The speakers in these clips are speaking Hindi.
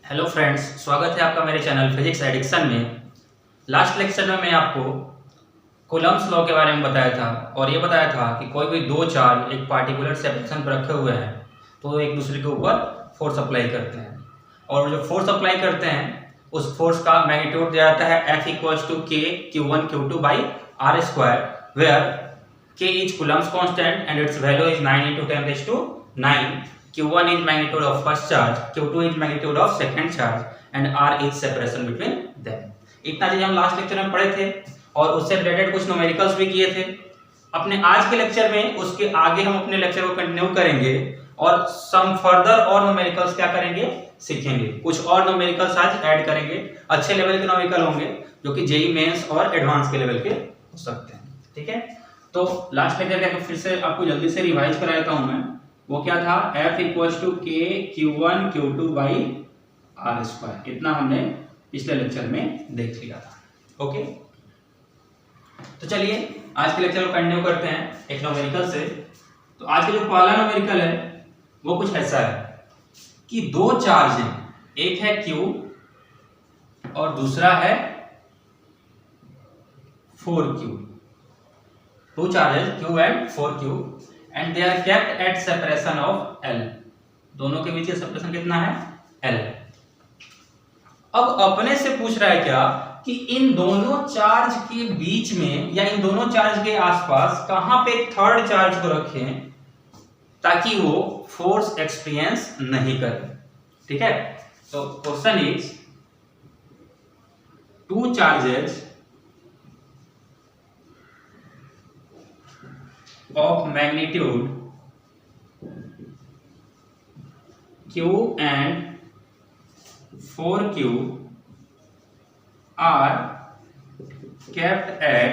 हेलो फ्रेंड्स, स्वागत है आपका मेरे चैनल फिजिक्स एडिक्शन में। लास्ट लेक्चर में मैं आपको कूलम्ब्स लॉ के बारे में बताया था और ये बताया था कि कोई भी दो चार्ज एक पार्टिकुलर सेपरेशन पर रखे हुए हैं तो एक दूसरे के ऊपर फोर्स अप्लाई करते हैं और जो फोर्स अप्लाई करते हैं उस फोर्स का मैग्नीट्यूड दिया जाता है F equals to K Q1 Q2 by R square, where K is Coulomb's constant and its value is 9 × 10⁹ Q1 is magnitude of first charge, Q2 is magnitude of second charge and R is separation between them। इतना चीज हम लास्ट लेक्चर में पढ़े थे और उससे रिलेटेड कुछ न्यूमेरिकल्स भी किए थे। अपने आज के लेक्चर में उसके आगे हम अपने लेक्चर को कंटिन्यू करेंगे और सम फर्दर और न्यूमेरिकल्स क्या करेंगे, सीखेंगे। कुछ और न्यूमेरिकल्स आज ऐड करेंगे, अच्छे लेवल के न्यूमेरिकल होंगे जो कि जेईई मेंस और एडवांस के लेवल के हो सकते हैं। ठीक है, तो लास्ट लेक्चर का फिर से आपको जल्दी से रिवाइज करा देता हूं मैं। वो क्या था, F equals to K Q1 Q2 by R square. इतना हमने पिछले लेक्चर में देख लिया था। ओके, तो चलिए आज के लेक्चर को कंटिन्यू करते हैं एक न्यूमेरिकल से। तो आज का जो पहला न्यूमेरिकल है वो कुछ ऐसा है कि दो चार्ज हैं, एक है Q और दूसरा है 4Q। Two charges Q and 4Q and they are kept at separation of L। दोनों के बीच का सेपरेशन कितना है, L। अब अपने से पूछ रहा है क्या कि इन दोनों चार्ज के बीच में या इन दोनों चार्ज के आसपास कहां पे थर्ड चार्ज को रखें ताकि वो फोर्स एक्सपीरियंस नहीं करे। ठीक है, तो question is two charges of magnitude Q and 4Q are kept at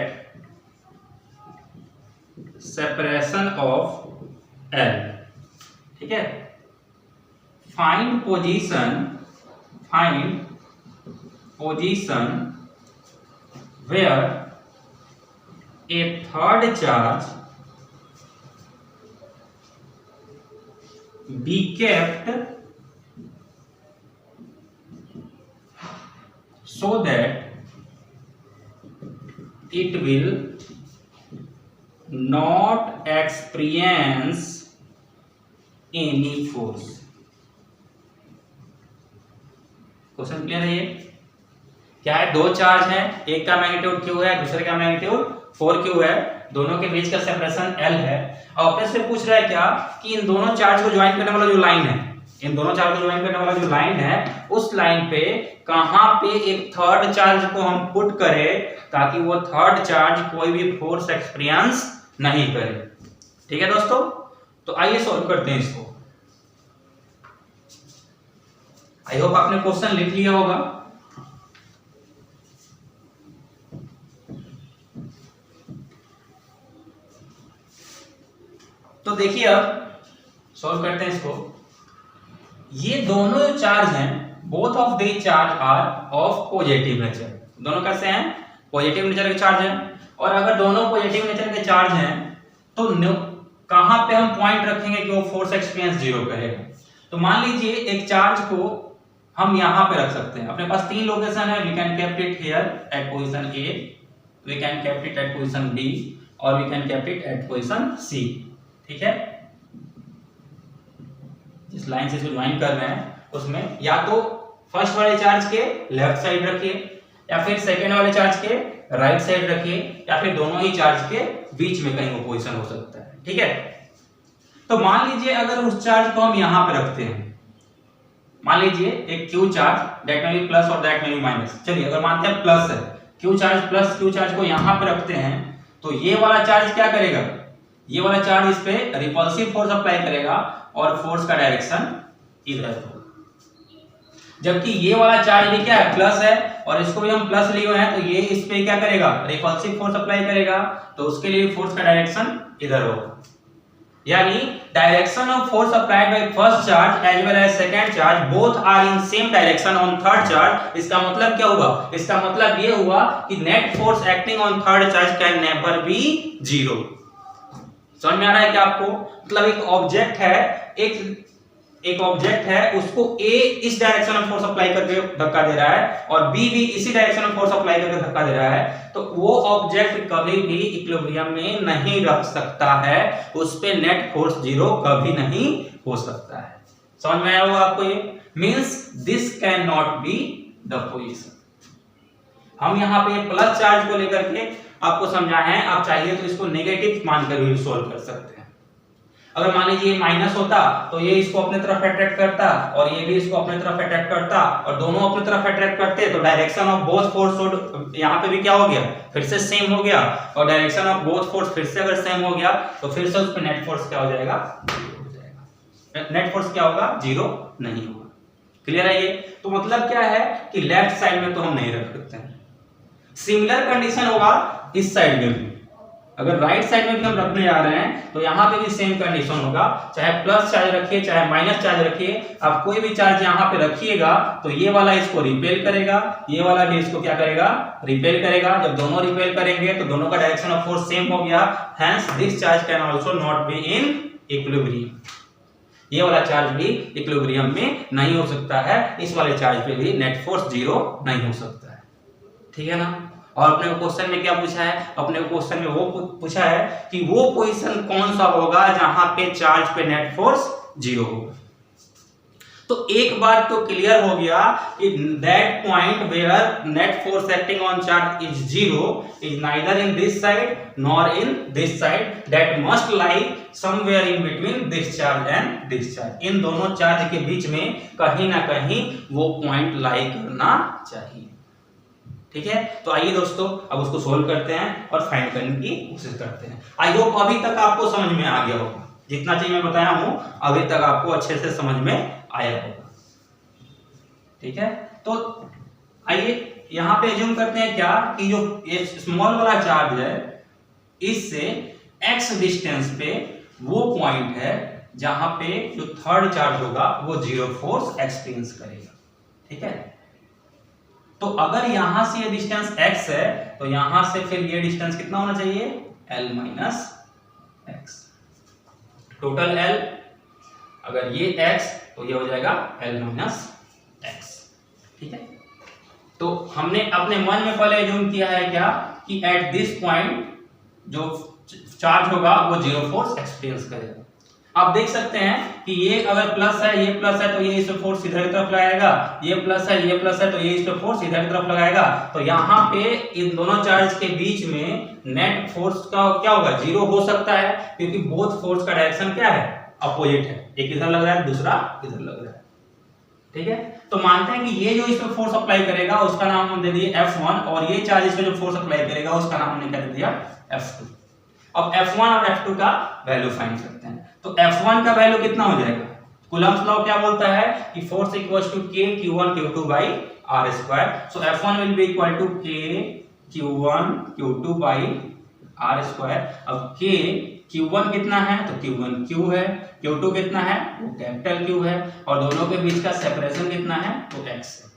separation of L। ठीक है, find position where a third charge be kept so that it will not experience any force। Question clear है? ये क्या है, दो चार्ज है, एक का मैग्नीट्यूड Q है, दूसरे का मैग्नीट्यूड 4Q है, दोनों के बीच का सेपरेशन L है। और अपने से पूछ रहा है क्या कि इन दोनों चार्ज को ज्वाइन करने वाला जो लाइन है, इन दोनों चार्ज को ज्वाइन करने वाला जो लाइन है, उस लाइन पे कहां पे एक थर्ड चार्ज को हम पुट करें ताकि वो थर्ड चार्ज कोई भी फोर्स एक्सपीरियंस नहीं करे। ठीक है दोस्तों, तो आइए सॉल्व करते हैं इसको। आई होप आपने क्वेश्चन लिख लिया होगा। तो देखिए अब सॉल्व करते हैं इसको। ये दोनों जो चार्ज हैं, both of the charge are of positive nature. दोनों कैसे हैं, पॉजिटिव नेचर के चार्ज हैं। और अगर दोनों पॉजिटिव नेचर के चार्ज हैं तो कहां पे हम पॉइंट रखेंगे कि वो फोर्स एक्सपीरियंस जीरो करेगा। तो मान लीजिए एक चार्ज को हम यहां पे रख सकते हैं। अपने पास तीन लोकेशन है, we can kept it here at position A, we can kept it at position B और we can kept it at position C। ठीक है, जिस लाइन से इसको ज्वाइन कर रहे हैं उसमें या तो फर्स्ट वाले चार्ज के लेफ्ट साइड रखिए या फिर सेकंड वाले चार्ज के राइट साइड रखिए या फिर दोनों ही चार्ज के बीच में कहीं वो पोजीशन हो सकता है। ठीक है, तो मान लीजिए अगर उस चार्ज को हम यहां पे रखते हैं, मान लीजिए एक Q चार्ज, दैट में भी प्लस और दैट में भी माइनस। चलिए अगर मानते हैं प्लस है, Q charge plus Q charge को यहां पे रखते हैं तो ये वाला चार्ज क्या करेगा, ये वाला चार्ज इस पे रिपल्सिव फोर्स अप्लाई करेगा और फोर्स का डायरेक्शन इधर होगा। जबकि ये वाला चार्ज भी क्या है, प्लस है और इसको भी हम प्लस लिए हुए हैं तो ये इस पे क्या करेगा, रिपल्सिव फोर्स अप्लाई करेगा, तो उसके लिए फोर्स का डायरेक्शन इधर होगा। यानी direction of force applied by first charge as well as second charge both are in same direction on third charge. इसका मतलब क्या हुआ, इसका मतलब ये हुआ कि net force acting on third charge can never be zero. समझ में आ रहा है क्या आपको? मतलब एक ऑब्जेक्ट है, एक एक ऑब्जेक्ट है उसको ए इस डायरेक्शन में फोर्स अप्लाई करके धक्का दे रहा है और बी भी इसी डायरेक्शन में फोर्स अप्लाई करके धक्का दे रहा है, तो वो ऑब्जेक्ट कभी भी इक्विलिब्रियम में नहीं रख सकता है, उस पे नेट फोर्स जीरो कभी नहीं हो सकता है। समझ में आया होगा आपको? ये means this can not be the position. हम यहाँ पे प्लस चार्ज को लेकर के आपको समझाए हैं, आप चाहिए तो इसको नेगेटिव मानकर भी सोल्व कर सकते हैं। अगर मान लीजिए माइनस होता तो ये इसको अपने तरफ अट्रैक्ट करता और ये भी इसको अपने तरफ अट्रैक्ट करता और दोनों अपने तरफ अट्रैक्ट करते, तो direction of both force would यहाँ पे भी क्या हो गया, फिर से सेम हो गया, और डायरेक्शन ऑफ बोथ फोर्स फिर से अगर सेम हो गया तो फिर से उस पे नेट फोर्स क्या हो जाएगा, जीरो हो जाएगा। नेट फोर्स क्या होगा, जीरो नहीं होगा। क्लियर है ये? तो मतलब क्या है कि लेफ्ट साइड में तो हम नहीं रख सकते हैं। सिमिलर कंडीशन होगा इस साइड में भी, अगर राइट साइड में भी हम रखने जा रहे हैं तो यहाँ पे भी सेम कंडीशन होगा, चाहे प्लस चार्ज रखिए चाहे माइनस चार्ज रखिए, आप कोई भी चार्ज यहाँ पे रखिएगा तो ये वाला इसको रिपेल करेगा, ये वाला भी इसको क्या करेगा, रिपेल करेगा। जब दोनों रिपेल करेंगे तो दोनों का डायरेक्शन ऑफ फोर्स सेम हो गया, hence this charge can also not be in equilibrium. ये वाला चार्ज भी इक्विलिब्रियम में नहीं हो सकता है, इस वाले चार्ज पे भी नेट फोर्स जीरो नहीं हो सकता है। ठीक है ना? और अपने क्वेश्चन में क्या पूछा है, अपने क्वेश्चन में वो पूछा है कि वो पोजीशन कौन सा होगा जहां पे चार्ज पे नेट फोर्स जीरो होगा। तो एक बात तो क्लियर हो गया कि that point where net force acting on charge is zero is neither in this side nor in this side, that must lie somewhere in between this charge and this charge. इन दोनों चार्ज के बीच में कहीं ना कहीं वो पॉइंट लाई करना चाहिए। ठीक है? तो आइए दोस्तों अब उसको सोल्व करते हैं और फाइंड करने की कोशिश करते हैं। आई होप अभी तक आपको समझ में आ गया होगा, जितना चीज मैं बताया हूं अभी तक आपको अच्छे से समझ में आया होगा। ठीक है? तो आइए यहां पे एज्यूम करते हैं क्या कि जो ये स्मॉल वाला चार्ज है इससे x डिस्टेंस पे वो पॉइंट है जहां पे जो थर्ड चार्ज होगा वो जीरो फोर्स एक्सपीरियंस करेगा। ठीक है? तो अगर यहां से ये डिस्टेंस x है तो यहां से फिर ये डिस्टेंस कितना होना चाहिए, l minus x, total l। अगर ये x तो ये हो जाएगा l माइनस एक्स। ठीक है? तो हमने अपने मन में पहले एज्यूम किया है क्या कि एट दिस पॉइंट जो चार्ज होगा वो जीरो फोर्स एक्सपीरियंस करेगा। आप देख सकते हैं कि ये अगर प्लस है ये प्लस है तो ये इस पे फोर्स इधर की तरफ लगाएगा, ये प्लस है ये प्लस है तो ये इस पे फोर्स इधर की तरफ लगाएगा। तो यहाँ पे इन दोनों चार्ज के बीच में नेट फोर्स का क्या होगा, जीरो हो सकता है, क्योंकि बोथ फोर्स का डायरेक्शन क्या है, अपोजिट है। एक इधर लग रहा है दूसरा इधर लग रहा है। ठीक है? तो मानते हैं कि ये जो इस पे फोर्स अप्लाई करेगा उसका नाम हम दे दिए F1 और ये चार्ज इस पे जो फोर्स अप्लाई करेगा उसका नाम हमने क्या दे दिया, F2। अब F1 और F2 का वैल्यू फाइंड करते हैं। तो F1 का वैल्यू कितना हो जाएगा, कूलम्ब्स लॉ क्या बोलता है कि force equals to K Q1 Q2 by R square। So F1 will be equal to K Q1 Q2 by R square। अब K Q1 कितना है तो Q1 Q है, Q2 कितना है वो कैपिटल Q है, और दोनों के बीच का सेपरेशन कितना है तो x है।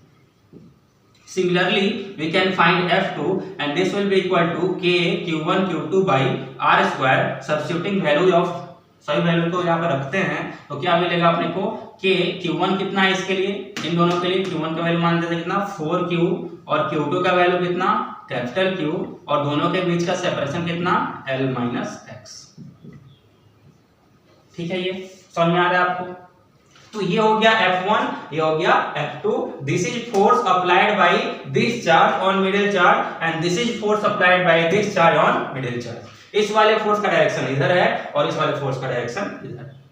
Similarly, we can find F2 and this will be equal to K Q1 Q2 by R square। Substituting value of सभी वैल्यू को यहाँ पर रखते हैं तो क्या मिलेगा अपने को, K Q1 कितना है इसके लिए, इन दोनों के लिए Q1 का वैल्यू मान देते कितना 4Q और Q2 का वैल्यू कितना कैपिटल Q, और दोनों के बीच का सेपरेशन कितना L माइनस एक्स। ठीक है? ये समझ में आ रहा है आपको? तो ये हो गया F1, ये हो गया F2। This is force applied by this charge on middle charge and this is force applied by this charge on middle charge. इस वाले फोर्स का डायरेक्शन इधर है और इस वाले फोर्स का डायरेक्शन इधर है।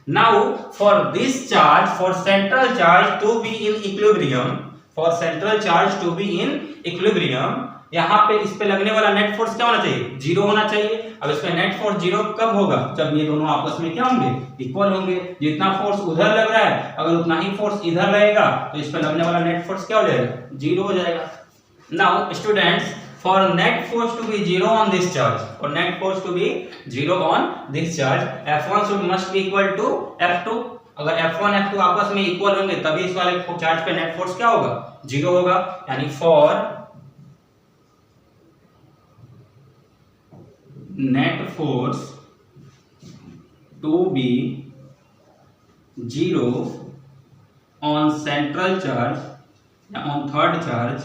Now for this charge, for central charge to be in equilibrium, for central charge to be in equilibrium, यहाँ पे इस पे लगने वाला नेट फोर्स क्या होना चाहिए, जीरो होना चाहिए। अब इस पे नेट फोर्स जीरो कब होगा, जब ये दोनों आपस में क्या होंगे, इक्वल होंगे। जितना फोर्स उधर लग रहा है अगर उतना ही फोर्स इधर रहेगा तो इस पे लगने वाला नेट फोर्स क्या हो जाएगा, जीरो हो जाएगा। Now students, for net force to be zero on this charge, for net force to be zero on this charge, F1 should must be equal to F2। अगर F1 F2 आपस में इक्वल होंगे तभी इस वाले चार्ज पे नेट फोर्स क्या होगा, जीरो होगा। यानी for net force to be 0 on central charge या on third charge,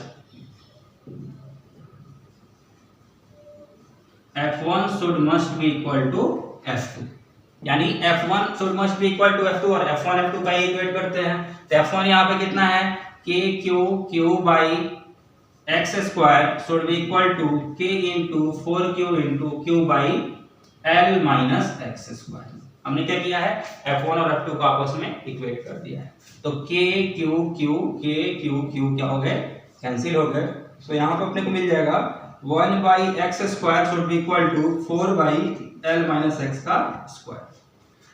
F1 should must be equal to F2, यानी F1 should must be equal to F2 और F1 F2 का ही इक्वेट करते हैं। तो F1 यहाँ पे कितना है, KQ by x square should be equal to K into 4Q into Q by L minus x square। हमने क्या किया है, F1 और F2 को आपस में इक्वेट कर दिया है। तो K Q क्या हो गए, कैंसिल हो गए। तो यहाँ पे अपने को मिल जाएगा 1 by x square should be equal to 4 by L minus x का square।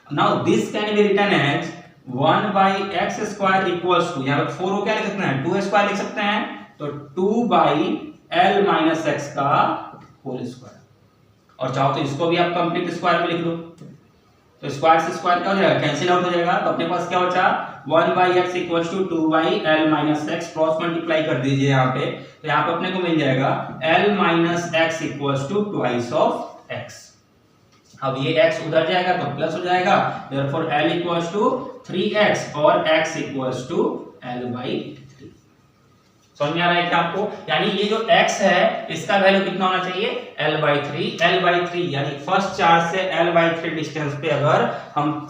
Now this can be written as 1 by x square equals to, यहाँ पे 4 को क्या लिख सकते हैं, 2 स्क्वायर लिख सकते हैं, तो 2 by L minus x का होल स्क्वायर। और चाहो तो इसको भी आप कंप्लीट स्क्वायर में लिख दो, तो स्क्वायर से स्क्वायर क्या हो जाएगा, कैंसिल आउट हो जाएगा। तो अपने पास क्या बचा, 1 by x equals to 2 by L minus x, cross multiply कर दीजिए यहाँ पे, तो यहाँ पे अपने को मिल जाएगा L minus x equals to twice of x। अब ये x उधर जाएगा तो प्लस हो जाएगा, therefore L equals to 3x और x equals to L by 3। समझ में आ रहा है क्या आपको, यानी ये जो x है इसका वैल्यू कितना होना चाहिए, L by 3 यानी फर्स्ट चार्ज से L by 3 डिस्टेंस पे अगर हम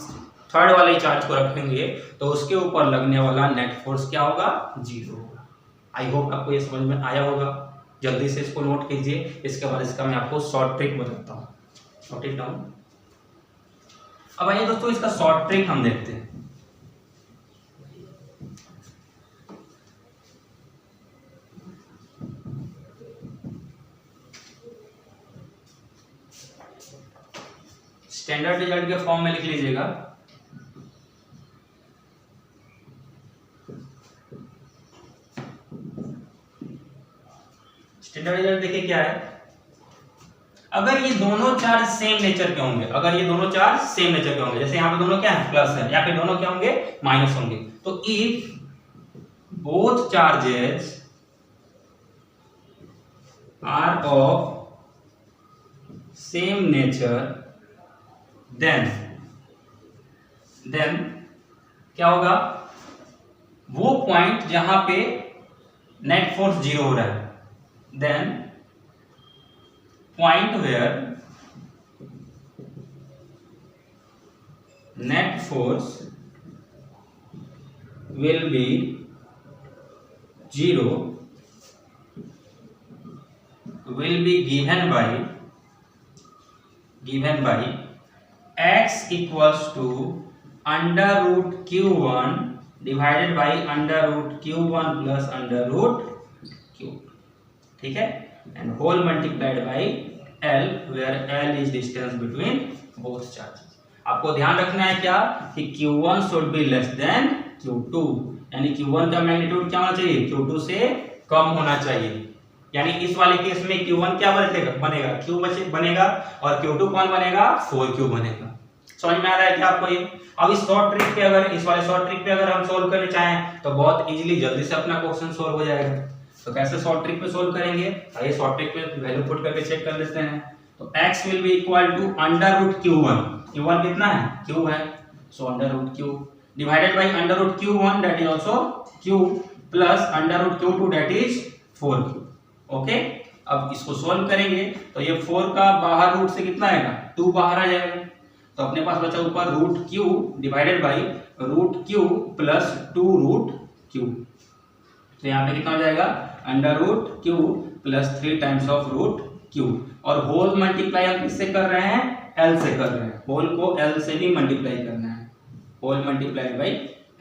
थर्ड वाले चार्ज को रखेंगे तो उसके ऊपर लगने वाला नेट फोर्स क्या होगा, 0 होगा। आई होप आपको ये समझ में आया होगा, जल्दी से इसको नोट कीजिए, इसके बाद इसका मैं आपको शॉर्ट ट्रिक बताता हूँ, नोट इट डाउन। अब आइए दोस्तों इसका शॉर्ट ट्रिक हम देखते हैं। स्टैंडर्ड रिजल्ट के फॉर्म में लिख लीजिएगा, स्टैंडर्ड रिजल्ट देखिए क्या है, अगर ये दोनों चार्ज सेम नेचर के होंगे, अगर ये दोनों चार्ज सेम नेचर के होंगे, जैसे यहाँ पे दोनों क्या है, प्लस है, या फिर दोनों क्या होंगे, माइनस होंगे, तो if both charges are of same nature then क्या होगा, वो पॉइंट जहां पे नेट फोर्स 0 हो रहा है, then point where net force will be 0 will be given by x equals to under root q1 divided by under root q1 plus under root q, ठीक है, and whole multiplied by L where L is distance between both charges। आपको ध्यान रखना है क्या कि q1 should be less than q2, यानी q1 का मैग्नीट्यूड क्या होना चाहिए, q2 से कम होना चाहिए, यानी इस वाले केस में q1 क्या बनेगा, q बनेगा, और q2 कौन बनेगा, 4q बनेगा। समझ में आ रहा है क्या आपको ये। अब इस शॉर्ट ट्रिक पे अगर इस वाले शॉर्ट ट्रिक पे अगर हम सोल्व करना चाहें तो बहुत इजीली जल्दी से अपना क्वेश्चन सोल्व हो जाएगा। तो कैसे शॉर्ट ट्रिक पे सोल्व करेंगे, आइए शॉर्ट ट्रिक पे वैल्यू पुट करके चेक कर लेते हैं। तो x will be equal to under root q1 कितना है, q है, so under root q divided by under root q1 that is also q plus under root q2 that is 4q। Okay, अब इसको सोल्व करेंगे तो ये 4 का बाहर रूट से कितना आएगा, 2 बाहर आ जाएगा, तो अपने पास बचा ऊपर root q divided by root q plus 2 root q। तो यहाँ पे कितना हो जाएगा, under root q plus 3 times of root q, और होल मल्टीप्लाई हम किससे कर रहे हैं, l से कर रहे हैं, होल को l से भी मल्टीप्लाई करना है, होल मल्टीप्लाई बाय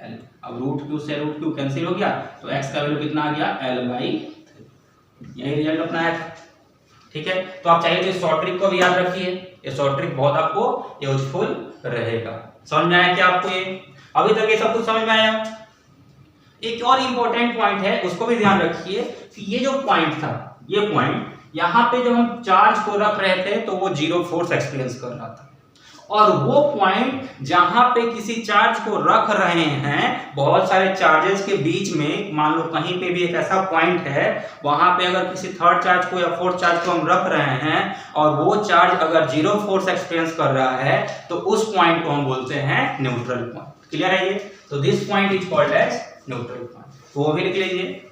l। अब रूट q से रूट q कैंसिल हो गया, तो x का वैल्यू कितना आ गया, l बाई 3। यही रिजल्ट अपना है, ठीक है। तो आप चाहिए तो इस शॉर्ट ट्रिक को भी याद रखिए, ये शॉर्ट ट्रिक बहुत आपको यूजफुल रहेगा। समझ में आया क्या आपको ये, अभी तक ये सब कुछ समझ में आया। एक और इंपॉर्टेंट पॉइंट है, उसको भी ध्यान रखिए कि ये जो पॉइंट था, ये पॉइंट यहाँ पे जब हम चार्ज को रख रहे थे तो वो 0 फोर्स एक्सपीरियंस कर रहा था, और वो पॉइंट जहां पे किसी चार्ज को रख रहे हैं, बहुत सारे चार्जेस के बीच में, मान लो कहीं पे भी एक ऐसा पॉइंट है, वहां पे अगर किसी थर्ड चार्ज को या फोर्थ चार्ज को हम रख रहे हैं और वो चार्ज अगर जीरो फोर्स एक्सपीरियंस कर रहा है, तो उस पॉइंट को हम बोलते हैं न्यूट्रल पॉइंट। क्लियर है ये? तो this point is called as neutral point. वो भी लिख लीजिए,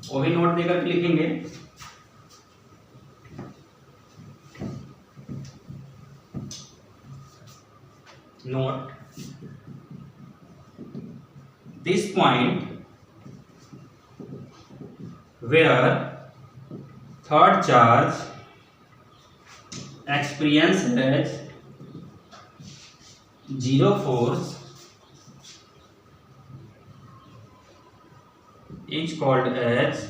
वो भी नोट देकर के लिखेंगे। Note this point where third charge experiences zero force is called as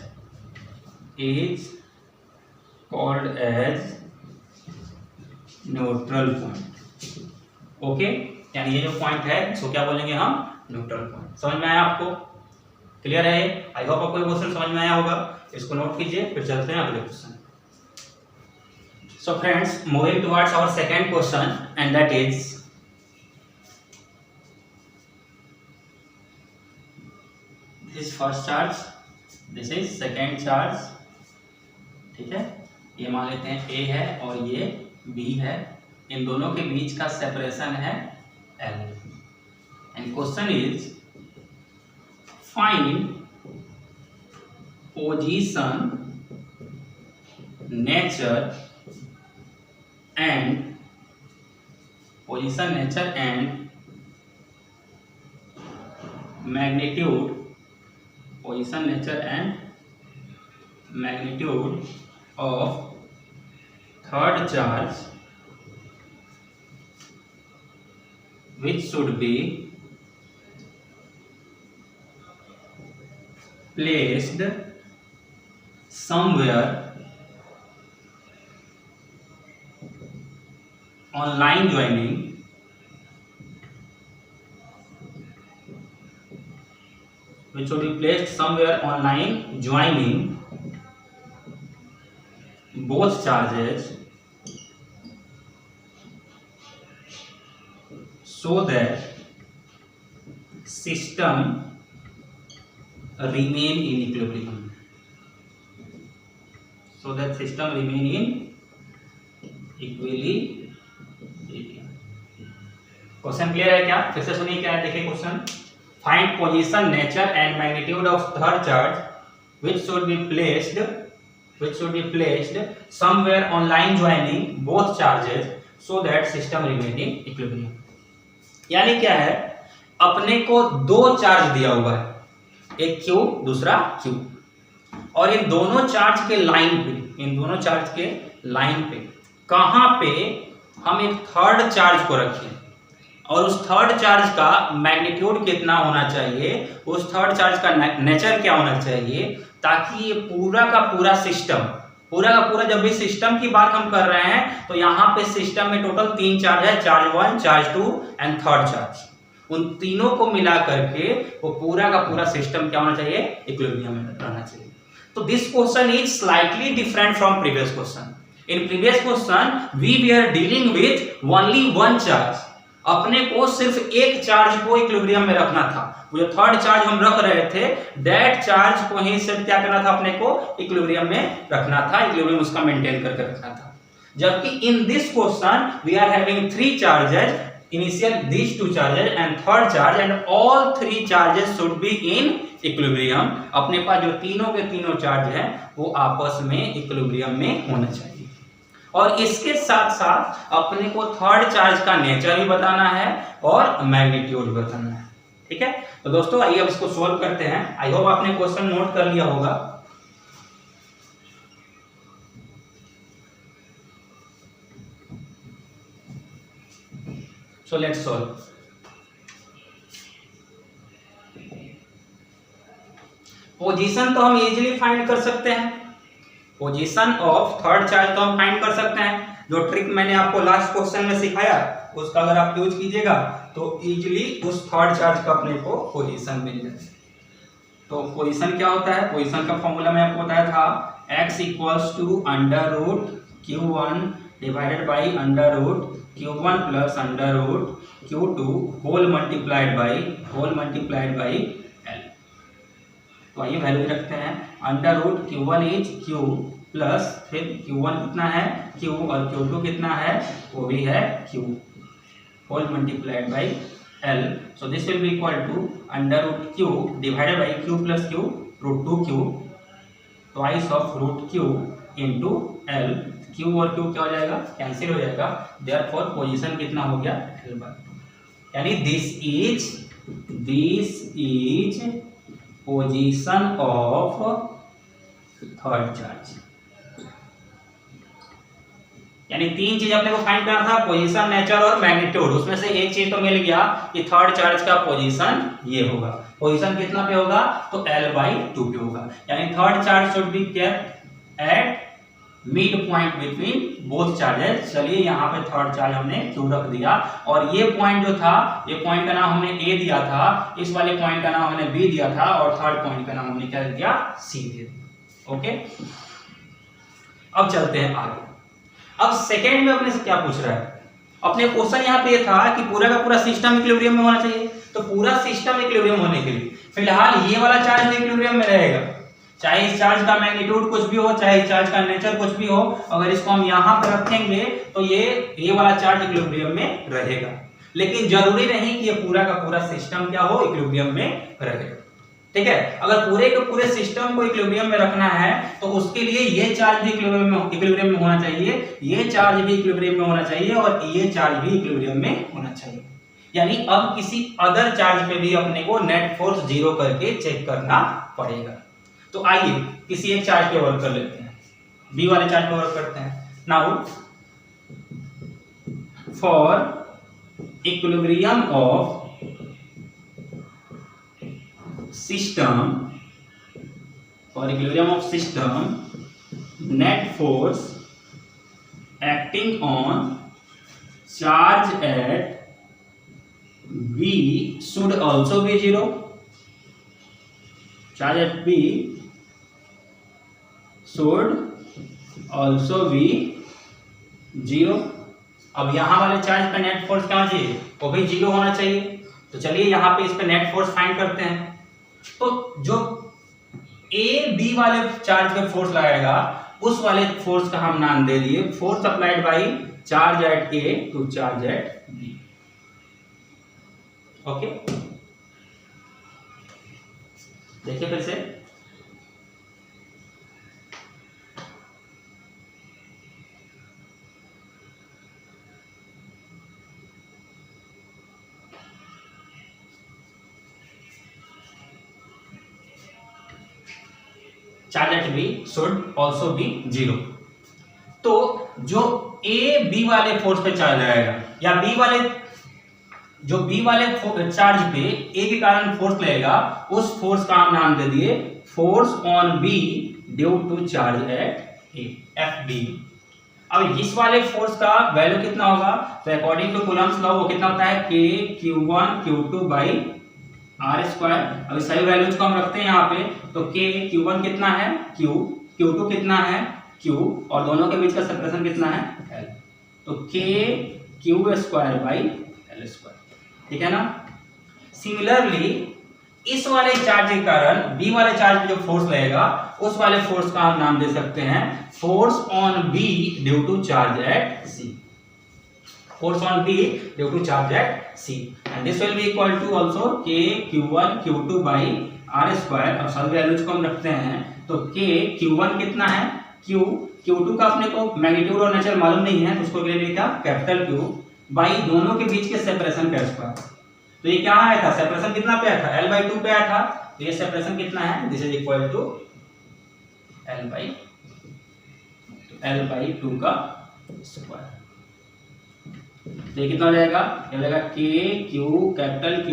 neutral point. Okay, यानी ये जो पॉइंट है इसको क्या बोलेंगे हम? Neutral point. समझ में आया आपको? क्लियर है? आई होप आपको ये क्वेश्चन समझ में आया होगा। इसको नोट कीजिए, फिर चलते हैं अगले question. So friends, moving towards our second question and that is this is first charge, this is second charge. ठीक है, ये मान लेते हैं ए है और ये बी है, इन दोनों के बीच का सेपरेशन है L। And question is find position, nature and magnitude, position, nature and magnitude of third charge which should be placed somewhere on line joining both charges so that system remain in equilibrium, question clear है क्या? फिर से सुनिए क्या है, देखिए question. Find position, nature and magnitude of third charge which should be placed somewhere on line joining both charges so that system remain in equilibrium। यानी क्या है, अपने को दो चार्ज दिया हुआ है, एक Q दूसरा Q, और इन दोनों चार्ज के लाइन पे कहां पे हम एक थर्ड चार्ज को रखें, और उस थर्ड चार्ज का मैग्नीट्यूड कितना होना चाहिए, उस थर्ड चार्ज का नेचर क्या होना चाहिए, ताकि ये पूरा का पूरा सिस्टम, जब भी सिस्टम की बात हम कर रहे हैं तो यहाँ पे सिस्टम में टोटल 3 चार्ज है, charge 1, charge 2 and third charge. उन तीनों को मिला करके वो पूरा का पूरा सिस्टम क्या होना चाहिए? इक्विलिब्रियम में रहना चाहिए। तो this question is slightly different from previous question. In previous question we are dealing with only one charge, अपने को सिर्फ एक चार्ज को इक्विलिब्रियम में रखना था। वो जो थर्ड चार्ज हम रख रहे थे, दैट चार्ज को ही सिर्फ क्या करना था, अपने को इक्विलिब्रियम में रखना था, इक्विलिब्रियम उसका मेंटेन करके रखना था। जबकि in this question we are having 3 charges, initial these 2 charges and third charge, and all 3 charges should be in equilibrium. अपने पास जो तीनों के तीनों चार्ज हैं वो आपस में इक्विलिब्रियम में होना चाहिए। और इसके साथ साथ अपने को थर्ड चार्ज का नेचर भी बताना है और मैग्नीट्यूड भी बताना है। ठीक है, तो दोस्तों आइए अब इसको सॉल्व करते हैं। आई होप आपने क्वेश्चन नोट कर लिया होगा। So let's solve. पोजीशन तो हम इजीली फाइंड कर सकते हैं, पोजीशन ऑफ थर्ड चार्ज तो हम फाइंड कर सकते हैं। जो ट्रिक मैंने आपको लास्ट क्वेश्चन में सिखाया उसका अगर आप यूज कीजिएगा तो इजीली उस थर्ड चार्ज का अपने को पोजीशन मिल जाए। तो पोजीशन क्या होता है? पोजीशन का फॉर्मूला मैं आपको बताया था, x = √Q1 divided by under root Q1 plus under root Q2 whole multiplied by L। तो आइए वैल्यू रखते हैं। Under root Q1 is Q plus फिर Q1 कितना है Q और Q2 कितना है वो भी है Q whole multiplied by L। So this will be equal to under root Q divided by Q plus Q root 2Q twice of root Q into L। Q और Q क्या हो जाएगा कैंसिल हो जाएगा, देयरफॉर पोजीशन कितना हो गया L/2, यानी this is position of third charge. यानी तीन चीज अपने को फाइंड करना था, पोजीशन, नेचर और मैग्नीट्यूड। उसमें से एक चीज तो मिल गया कि थर्ड चार्ज का पोजीशन ये होगा। पोजीशन कितना पे होगा तो L/2 पे होगा, यानी third charge should be kept at mid point between both charges. चलिए यहाँ पे थर्ड चार्ज हमने Q रख दिया और ये पॉइंट जो था, ये पॉइंट का नाम हमने A दिया था, इस वाले पॉइंट का नाम हमने B दिया था और थर्ड पॉइंट का नाम हमने क्या दिया C दे दिया। ओके, अब चलते हैं आगे। अब सेकेंड में अपने से क्या पूछ रहा है, अपने क्वेश्चन यहाँ पे था कि पूरा का पूरा सिस्टम इक्विलिब्रियम में होना चाहिए। तो पूरा सिस्टम इक्विलिब्रियम होने के लिए फिलहाल ये वाला चार्ज इक्विलिब्रियम में रहेगा, चाहे इस चार्ज का मैग्नीट्यूड कुछ भी हो, चाहे इस चार्ज का नेचर कुछ भी हो, अगर इसको हम यहाँ पर रखेंगे तो ये वाला चार्ज इक्विलिब्रियम में रहेगा। लेकिन जरूरी नहीं कि ये पूरा का पूरा सिस्टम क्या हो इक्विलिब्रियम में रहे। ठीक है, अगर पूरे के पूरे सिस्टम को इक्विलिब्रियम में रखना है तो उसके लिए ये चार्ज भी इक्विलिब्रियम में होना चाहिए, ये चार्ज भी इक्विलिब्रियम में होना चाहिए और ये चार्ज भी इक्विलिब्रियम में होना चाहिए। यानी अब किसी अदर चार्ज पे भी अपने को नेट फोर्स जीरो करके चेक करना पड़ेगा। तो आइए किसी एक चार्ज पे वर्क कर लेते हैं, बी वाले चार्ज पे वर्क करते हैं। Now for equilibrium of system, for equilibrium of system, net force acting on charge at B should also be zero. Charge at B should also be zero. अब यहाँ वाले चार्ज का नेट फोर्स क्या होना चाहिए, वो भी जीरो होना चाहिए। तो चलिए यहाँ पे इस पे नेट फोर्स फाइंड करते हैं। तो जो ए बी वाले चार्ज पे फोर्स लगाएगा उस वाले फोर्स का हम नाम दे दिए force applied by charge at A to charge at B. Okay, देखिए फिर से charge at B should also be zero. तो जो ए बी वाले फोर्स पे चार्ज लगाएगा या बी वाले चार्ज पे ए के कारण फोर्स लगेगा, उस फोर्स का हम नाम दे दिए force on B due to charge at A, F B. अब इस वाले फोर्स का वैल्यू कितना होगा, तो अकॉर्डिंग टू कूलम्स लॉ वो कितना होता है K Q1 Q2 by R square. अब सही वैल्यूज को हम रखते हैं यहाँ पे, तो K Q1 कितना है Q, Q2 कितना है Q और दोनों के बीच का सेपरेशन कितना है L। तो K Q square by L square, ठीक है ना। सिमिलरली इस वाले चार्ज के कारण B वाले चार्ज पे जो फोर्स लगेगा उस वाले फोर्स का हम नाम दे सकते हैं force on B due to charge at C। Force on B due to charge at C, and this will be equal to also K Q1 Q2 by R square। अब सभी वैल्यूज को हम रखते हैं, तो K Q1 कितना है Q, Q2 का अपने को मैग्नीट्यूड और नेचर मालूम नहीं है तो उसको ले लिया कैपिटल Q बाई दोनों के बीच के सेपरेशन का स्क्वायर। तो ये क्या आया था, सेपरेशन कितना पे आया था L/2 पे आया था, तो ये सेपरेशन कितना है, this is equal to L/2 का स्क्वायर। ये कितना हो जाएगा, ये हो जाएगा K Q capital Q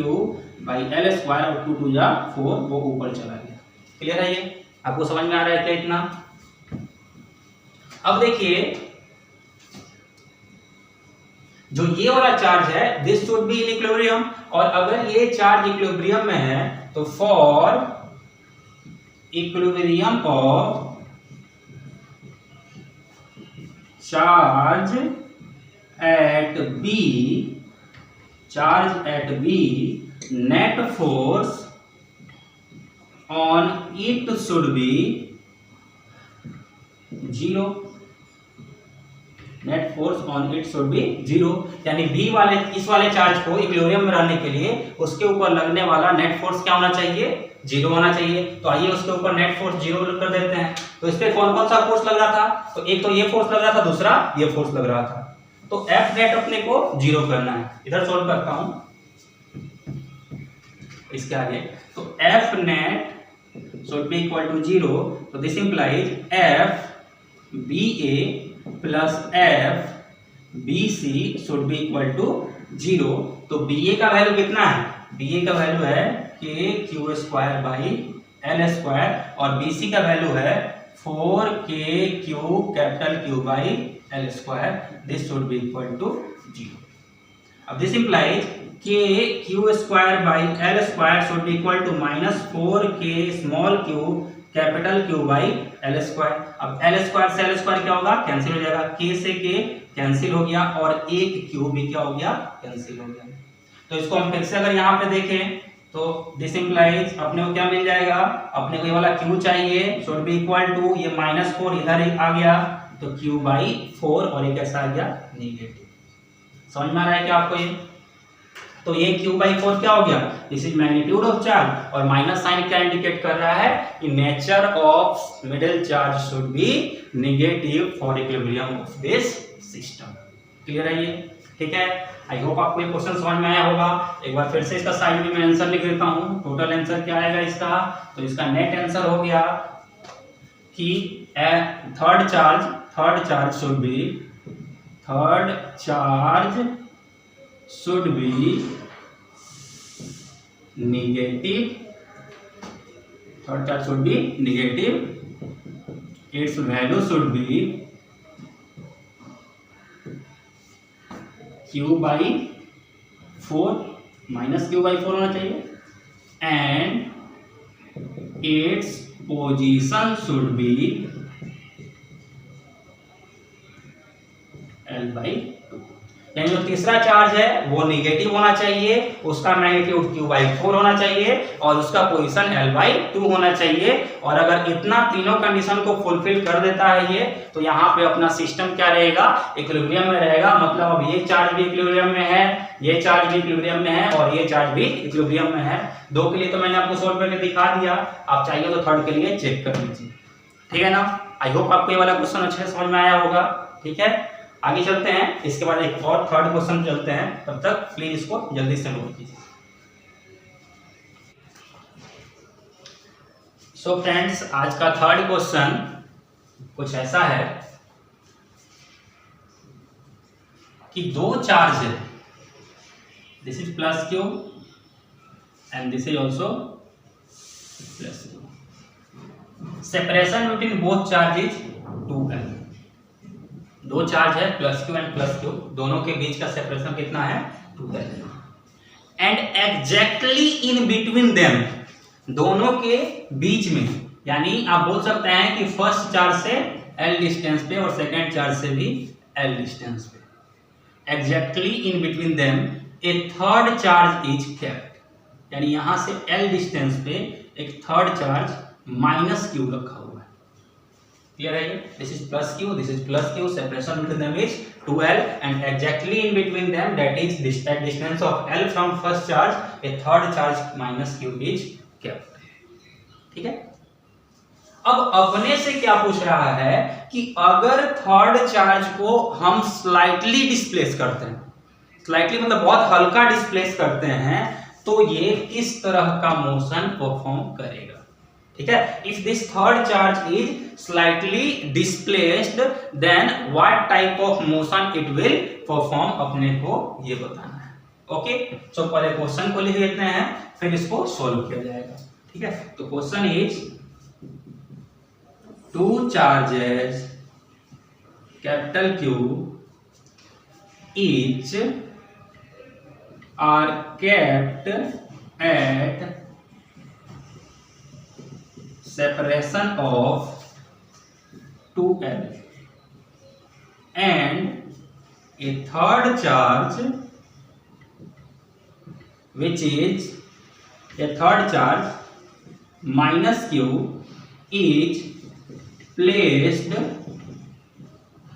by L square और 2 2 जा 4, वो ऊपर चला गया। क्लियर है, ये आपको समझ में आ रहा है क्या इतना। अब देखिए जो ये वाला चार्ज है this should be in equilibrium, और अगर ये चार्ज इक्विलिब्रियम में है तो for equilibrium of charge at B, net force on it should be 0. Net force on it should be 0, यानी बी वाले इस वाले चार्ज को इक्विलिब्रियम में रहने के लिए उसके ऊपर लगने वाला नेट फोर्स क्या होना चाहिए? 0 होना चाहिए। तो आइए उसके ऊपर नेट फोर्स 0 कर देते हैं। तो इस पे कौन कौन सा फोर्स लग रहा था? तो एक तो ये फोर्स लग रहा था, दूसरा ये फोर्स लग रहा था। तो एफ नेट अपने को 0 करना है। इधर सॉल्व करता हूं इसके आगे। तो F net should be equal to 0। तो this implies F B A plus F B C should be equal to 0। तो बी ए का वैल्यू कितना है? बी ए का वैल्यू है K Q square by L square, और बी सी का वैल्यू है 4k Q capital Q by L square. This should be equal to 0। अब this implies K Q square by L square should be equal to minus 4k small Q capital Q by L square. अब एल स्क्वायर से एल स्क्वायर क्या होगा? कैंसिल हो जाएगा। के से के कैंसिल हो गया और एक क्यू भी क्या हो गया? कैंसिल हो गया। तो इसको हम फिर से अगर यहाँ पे देखें तो दिस इंप्लाइज अपने को क्या मिल जाएगा? अपने को ये वाला क्यू चाहिए, शुड बी इक्वल टू ये -4 इधर आ गया तो क्यू बाई 4 और ये कैसा आ गया? नेगेटिव। समझ में आ रहा है क्या आपको ये? तो ये क्यू बाई 4 क्या हो गया? This is magnitude of charge, और माइनस साइन क्या इंडिकेट कर रहा है कि nature of middle charge should be negative for equilibrium of this system. Clear है ये? ठीक है, आई होप आपको ये क्वेश्चन समझ में आया होगा। एक बार फिर से इसका साइड में मैं आंसर लिख देता हूँ। टोटल आंसर क्या आएगा इसका? तो इसका नेट आंसर हो गया कि third charge should be negative. Third charge should be negative. Its value should be q by 4 minus q by 4 होना चाहिए, and its position should be L by 2। यानी जो तीसरा चार्ज है वो नेगेटिव होना चाहिए, उसका मैग्नीट्यूड q बाई 4 होना चाहिए और उसका पोजीशन L बाई 2 होना चाहिए। और अगर इतना तीनों कंडीशन को फुलफिल कर देता है ये, तो यहाँ पे अपना सिस्टम क्या रहेगा? इक्विलिब्रियम में रहेगा। मतलब अब ये चार्ज भी इक्विलिब्रियम में है, ये चार्ज भी इक्विलिब्रियम में है और ये चार्ज भी इक्विलिब्रियम में है। दो के लिए तो मैंने आपको सॉल्व करके दिखा दिया, आप चाहिए तो थर्ड के लिए चेक कर लीजिए। ठीक है ना? आई होप आपको ये वाला क्वेश्चन अच्छे से समझ में आया होगा। ठीक है, आगे चलते हैं। इसके बाद एक और थर्ड क्वेश्चन चलते हैं, तब तक प्लीज इसको जल्दी से नोट कीजिए। सो फ्रेंड्स, आज का थर्ड क्वेश्चन कुछ ऐसा है कि दो चार्ज है, this is plus Q and this is also plus Q. Separation between both charge is 2L। दो चार्ज है plus Q and plus Q, दोनों के बीच का सेपरेशन कितना है? 2L। And exactly in between them, दोनों के बीच में, यानी आप बोल सकते हैं कि फर्स्ट चार्ज से L डिस्टेंस पे और सेकेंड चार्ज से भी L डिस्टेंस पे, exactly in between them A third charge is kept. यानी यहां से L डिस्टेंस पे एक थर्ड चार्ज माइनस क्यू रखा हुआ है। क्लियर है? This is plus Q, this is plus Q, separation between them is 2L and exactly in between them, that is distance of L from first charge, A third charge minus Q is kept. ठीक है, अब अपने से क्या पूछ रहा है कि अगर थर्ड चार्ज को हम स्लाइटली डिस्प्लेस करते हैं, स्लाइटली मतलब बहुत हल्का डिस्प्लेस करते हैं, तो ये किस तरह का मोशन परफॉर्म करेगा। ठीक है, if this third charge is slightly displaced then what type of motion it will perform, अपने को ये बताना है। ओके, सो पहले क्वेश्चन को लिख लेते हैं, फिर इसको सोल्व किया जाएगा। ठीक है, तो question is two charges capital Q each are kept at separation of 2L and a third charge which is a third charge minus q is placed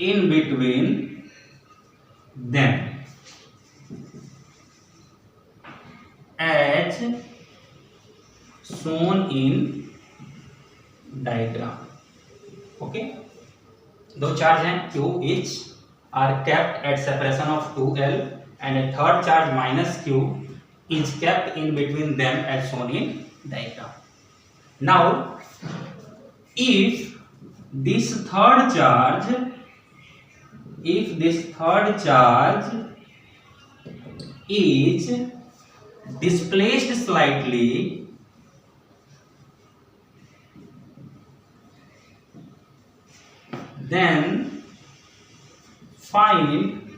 in between them as shown in diagram. Okay, दो चार्ज हैं q each are kept at separation of 2l and a third charge minus q is kept in between them as shown in diagram. Now if this third charge is displaced slightly, then find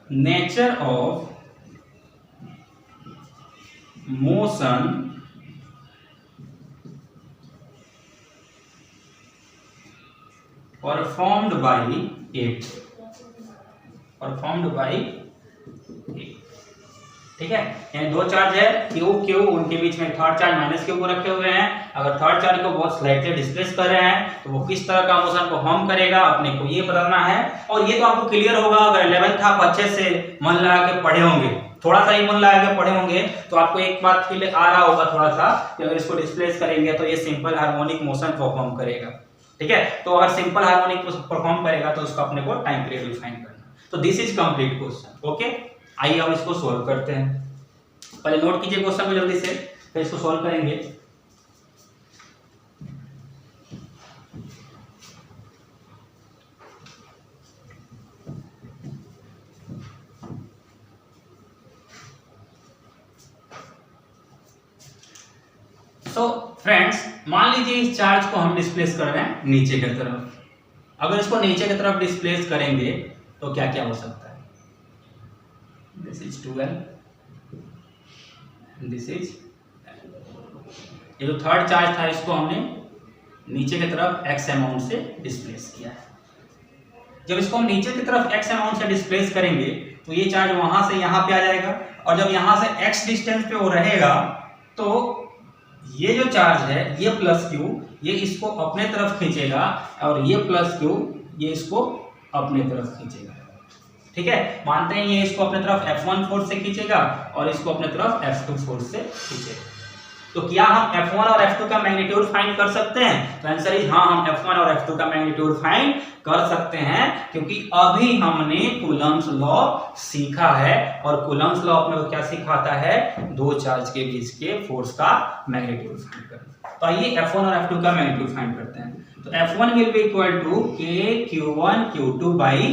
nature of motion performed by it. ठीक है, यानी दो चार्ज है क्यू क्यू, उनके बीच में थर्ड चार्ज माइनस क्यू को रखे हुए हैं। अगर थर्ड चार्ज को बहुत स्लाइटली डिस्प्लेस कर रहे हैं तो वो किस तरह का मोशन परफॉर्म करेगा अपने को ये बताना है। और ये तो आपको क्लियर होगा अगर 11th आप अच्छे से मन लगा के पढ़े होंगे, थोड़ा सा ही मन लगा के पढ़े होंगे तो आपको एक बात फील आ रहा होगा थोड़ा सा कि अगर इसको डिस्प्लेस करेंगे तो ये सिंपल हार्मोनिक मोशन परफॉर्म करेगा। ठीक है, तो अगर सिंपल हार्मोनिक परफॉर्म करेगा तो उसको अपने को टाइम पीरियड डिफाइन करना। तो this is complete question. Okay, आइए अब इसको सॉल्व करते हैं। पहले नोट कीजिए क्वेश्चन को जल्दी से, फिर इसको सॉल्व करेंगे। सो फ्रेंड्स, मान लीजिए इस चार्ज को हम डिस्प्लेस कर रहे हैं नीचे की तरफ। अगर इसको नीचे की तरफ डिस्प्लेस करेंगे तो क्या क्या हो सकता है? This is 2l, this is, ये जो थर्ड चार्ज था इसको हमने नीचे की तरफ x अमाउंट से डिस्प्लेस किया है। जब इसको हम नीचे की तरफ x अमाउंट से डिस्प्लेस करेंगे तो ये चार्ज वहां से यहां पे आ जाएगा, और जब यहां से x डिस्टेंस पे वो रहेगा तो ये जो चार्ज है ये प्लस q ये इसको अपने तरफ खींचेगा, और ये प्लस q ये इसको अपने तरफ खींचेगा। ठीक है, मानते हैं ये इसको अपने तरफ F1 फोर्स से खींचेगा और इसको अपने तरफ F2 फोर्स से खींचेगा। तो क्या हम F1 और F2 का मैग्नीट्यूड फाइंड कर सकते हैं? तो आंसर इज हाँ, हम F1 और F2 का मैग्नीट्यूड फाइंड कर सकते हैं, क्योंकि अभी हमने कूलम्ब्स लॉ सीखा है, और कूलम्ब्स लॉ अपने को क्या सिखाता है? दो चार्ज के बीच के फोर्स का मैग्नीट्यूड फाइंड करना। तो आइए F1 और F2 का मैग्नीट्यूड फाइंड करते हैं। तो F1 will be equal to K Q1 Q2 by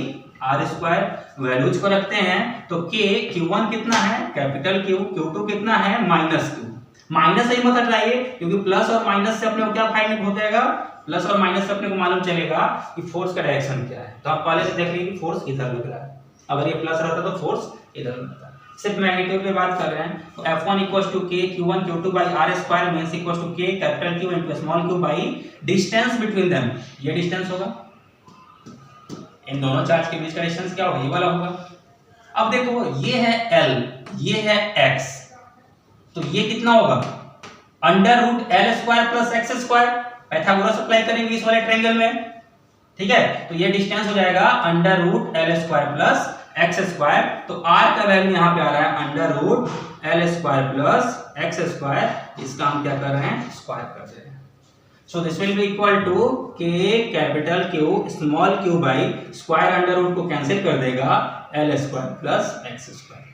R square. Values को रखते हैं तो K Q1 कितना है? कैपिटल Q, Q2 कितना है? Minus Q। माइनस से ही मत हटाइए, क्योंकि प्लस और माइनस से अपने को क्या फाइंड हो जाएगा? प्लस और माइनस से अपने को मालूम चलेगा कि फोर्स का डायरेक्शन क्या है। तो आप पहले से देख लीजिए कि फोर्स इधर लग रहा है, अगर ये प्लस रहता तो फोर्स इधर लगता। सिर्फ मैग्नीट्यूड पे बात कर रहे हैं तो F1 equals to K Q1 Q2 by R square means equals to K capital Q into small q by distance between them. ये डिस्टेंस होगा, इन दोनों चार्ज के बीच का डिस्टेंस क्या होगा? ये वाला होगा। अब देखो ये है L, ये है X, तो ये कितना होगा? Under root L square plus X square. Pythagoras apply करेंगे इस वाले ट्रायंगल में। ठीक है, तो ये डिस्टेंस हो जाएगा under root L square plus X square. तो R का वैल्यू यहाँ पे आ रहा है under root L square plus X square. इसका हम क्या कर रहे हैं? स्क्वायर कर रहे हैं। So this will be equal to K capital Q small q by square under root को कैंसिल कर देगा L square plus X square.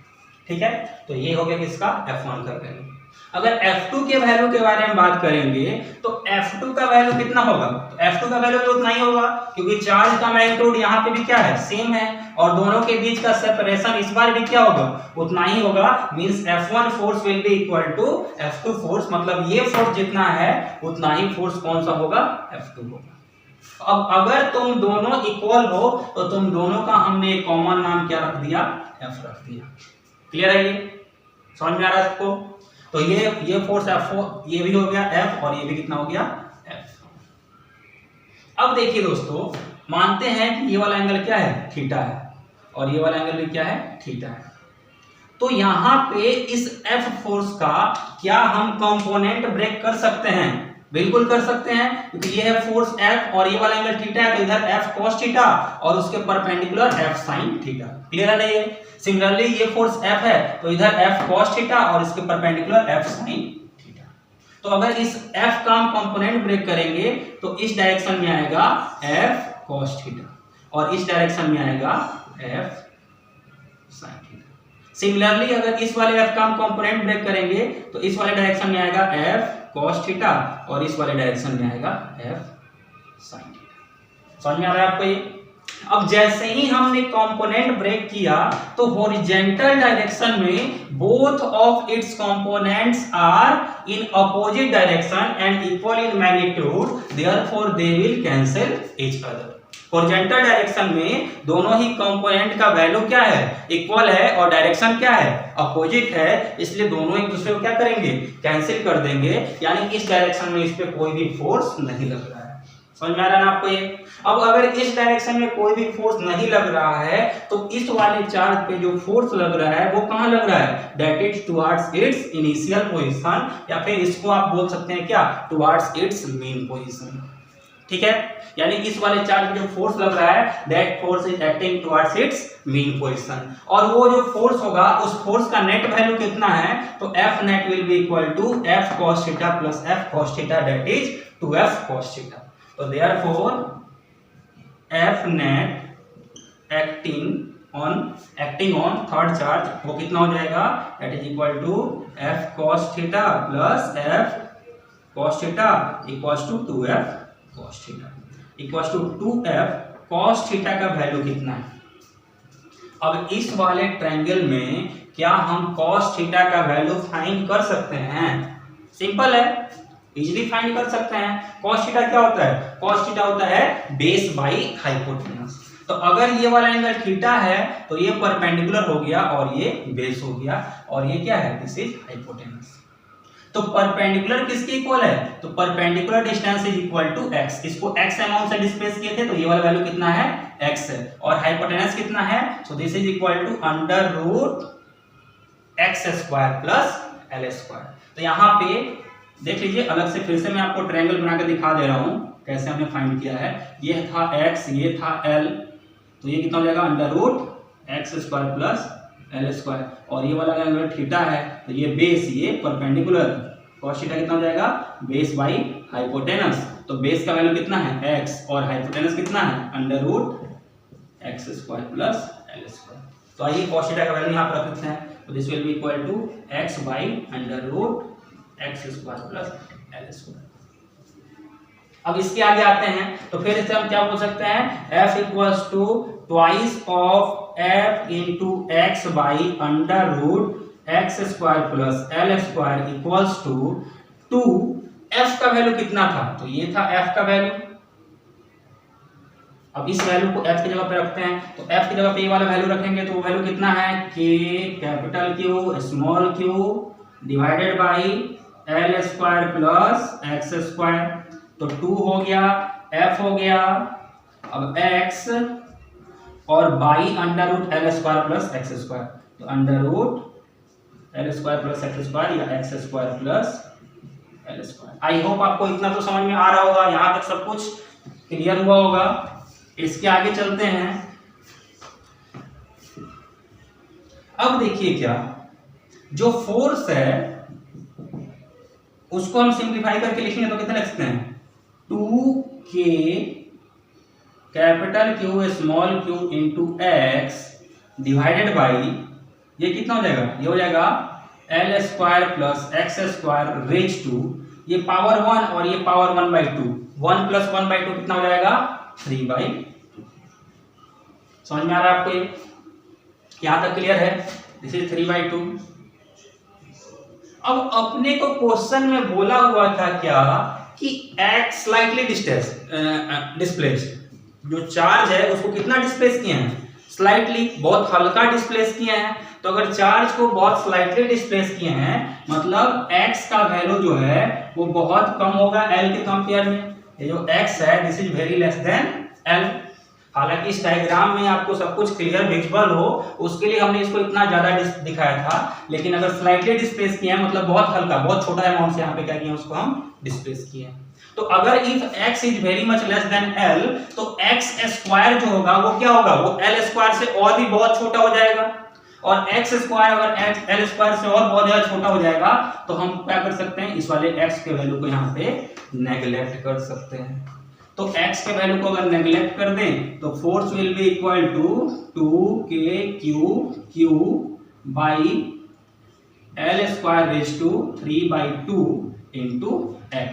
ठीक है, तो ये हो गया किसका? F1 का वैल्यू। अगर F2 के वैल्यू के बारे में बात करेंगे तो F2 का वैल्यू कितना होगा? तो F2 का वैल्यू तो उतना ही होगा, क्योंकि चार्ज का मैग्नीट्यूड यहाँ पे भी क्या है? सेम है, और दोनों के बीच का सेपरेशन इस बार भी क्या होगा? उतना ही होगा। Means F1 force will be equal to F2 force, मतलब ये फोर्स जितना है उतना ही फोर्स कौन सा होगा? F2 होगा। अब अगर तुम दोनों इक्वल हो तो तुम दोनों का हमने एक कॉमन नाम क्या रख दिया? F रख दिया। क्लियर है? ये समझ में आ रहा है आपको? तो ये फोर्स F4 ये भी हो गया F, और ये भी कितना हो गया? F। अब देखिए दोस्तों, मानते हैं कि ये वाला एंगल क्या है, थीटा है, और ये वाला एंगल भी क्या है, थीटा है। तो यहाँ पे इस F फोर्स का क्या हम कंपोनेंट ब्रेक कर सकते हैं? बिल्कुल कर सकते हैं, क्योंकि ये है फोर्स F और ये वाला एंगल थीटा है, तो इधर F cos थीटा और उसके perpendicular F sin theta. Clear है ना ये? सिमिलरली ये फोर्स F है, तो इधर F cos थीटा और इसके परपेंडिकुलर F sin थीटा। तो अगर इस F का हम कंपोनेंट ब्रेक करेंगे तो इस डायरेक्शन में आएगा F cos थीटा और इस डायरेक्शन में आएगा F sin थीटा। सिमिलरली अगर इस वाले F का हम कंपोनेंट ब्रेक करेंगे तो इस वाले डायरेक्शन में आएगा F cos थीटा और इस वाले डायरेक्शन में आएगा F sin थीटा। समझ में आ रहा है आपको ये? अब जैसे ही हमने कंपोनेंट ब्रेक किया तो हॉरिजॉन्टल डायरेक्शन में both of its components are in opposite direction and equal in magnitude, therefore they will cancel each other. Horizontal direction में दोनों ही कंपोनेंट का वैल्यू क्या है, इक्वल है, और डायरेक्शन क्या है, अपोजिट है, इसलिए दोनों एक दूसरे को क्या करेंगे, कैंसिल कर देंगे। यानी इस डायरेक्शन में इस पे कोई भी फोर्स नहीं लग रहा है। समझ में आ रहा है ना आपको ये? अब अगर इस डायरेक्शन में कोई भी फोर्स नहीं लग रहा है तो इस वाले चार्ज पे जो फोर्स लग रहा है वो कहां लग रहा है, that is towards it's initial position, या फिर इसको आप बोल सकते हैं क्या, टुवर्ड्स इट्स मीन पोजीशन। ठीक है, यानी इस वाले चार्ज पे जो फोर्स लग रहा है that force is acting towards it's mean position, और वो जो फोर्स होगा उस फोर्स का नेट वैल्यू कितना है, तो F net will be equal to F cos theta plus F cos theta, that is 2F cos theta. तो therefore F net acting on third charge वो कितना हो जाएगा, that is equal to F cos theta plus F cos theta equals to 2F cos theta equals to 2F cos theta का वैल्यू कितना है। अब इस वाले ट्रायंगल में क्या हम cos थीटा का वैल्यू फाइंड कर सकते हैं? सिंपल है, इजीली फाइंड कर सकते हैं। cos थीटा क्या होता है, cos थीटा होता है बेस बाई हाइपोटेनस। तो अगर ये वाला एंगल थीटा है तो ये परपेंडिकुलर हो गया और ये बेस हो गया, और ये क्या है, दिस इज हाइपोटेनस। तो परपेंडिकुलर किसके इक्वल है, तो perpendicular distance is equal to x। इसको x अमाउंट से डिस्प्लेस किए थे तो ये वाला वैल्यू कितना है, x है, और हाइपोटेनस कितना है, so this is equal to under root x square plus l square. तो यहाँ पे देख लीजिए, अलग से फिर से मैं आपको ट्रायंगल बना के दिखा दे रहा हूँ कैसे हमने फाइंड किया है। ये था x, ये था l, तो ये कितना हो जाएगा, under root X square plus L square, और ये वाला एंगल थीटा है तो ये बेस, ये परपेंडिकुलर, cos थीटा कितना हो जाएगा, बेस बाई हाइपोटेनस। तो बेस का वैल्यू कितना है x और हाइपोटेनस कितना है, under root X square plus L square. तो आइए cos थीटा का वैल्यू यहाँ पर रख देते हैं, तो this will be equal to x by under root X square plus L square. अब इसके आगे आते हैं तो फिर इसे हम क्या बोल सकते हैं, f equals to twice of f into X by under root X square plus L square equals to 2। f का वैल्यू कितना था, तो ये था f का वैल्यू। अब इस वैल्यू को f की जगह पे रखते हैं, तो f की जगह पे ये वाला वैल्यू रखेंगे तो वो वैल्यू कितना है, k capital Q small q divided by L square plus x square. तो 2 हो गया, f हो गया, अब x और by under root L square plus x square, तो under root L square plus x square या x square plus L square. I hope आपको इतना तो समझ में आ रहा होगा, यहाँ तक सब कुछ क्लियर हुआ होगा। इसके आगे चलते हैं। अब देखिए क्या, जो फोर्स है उसको हम सिंप्लीफाई करके लिखेंगे तो कितना लिख सकते हैं, 2k capital Q small q into X divided by, ये कितना हो जाएगा, ये हो जाएगा L square plus x square raise to, ये पावर 1 और ये पावर 1/2, 1 प्लस 1/2 कितना हो जाएगा, 3/2। समझ में आ रहा है आपको ये, यहां तक क्लियर है, दिस इज 3/2। अब अपने को क्वेश्चन में बोला हुआ था क्या कि x स्लाइटली डिस्प्लेस्ड, जो चार्ज है उसको कितना डिस्प्लेस किए हैं, स्लाइटली, बहुत हल्का डिस्प्लेस किए हैं। तो अगर चार्ज को बहुत स्लाइटली डिस्प्लेस किए हैं मतलब x का वैल्यू जो है वो बहुत कम होगा l के कंपेयर में। ये जो x है this is very less than l। हालांकि इस डायग्राम में आपको सब कुछ क्लियर विजिबल हो उसके लिए हमने इसको इतना ज्यादा दिखाया था, लेकिन अगर स्लाइटली डिस्प्लेस किया है मतलब बहुत हल्का बहुत छोटा अमाउंट से यहाँ पे क्या किया उसको हम डिस्प्लेस किए। तो अगर if x is very much less than l तो x स्क्वायर जो होगा वो क्या होगा, वो l स्क्वायर से और भी बहुत छोटा हो जाएगा, और x स्क्वायर अगर l स्क्वायर से और बहुत ज्यादा छोटा हो जाएगा तो हम क्या कर सकते हैं, इस वाले x के वैल्यू को यहाँ पे नेग्लेक्ट कर सकते हैं। तो x के वैल्यू को अगर नेग्लेक्ट कर दें तो force will be equal to 2kq by l square raise to 3/2 into x।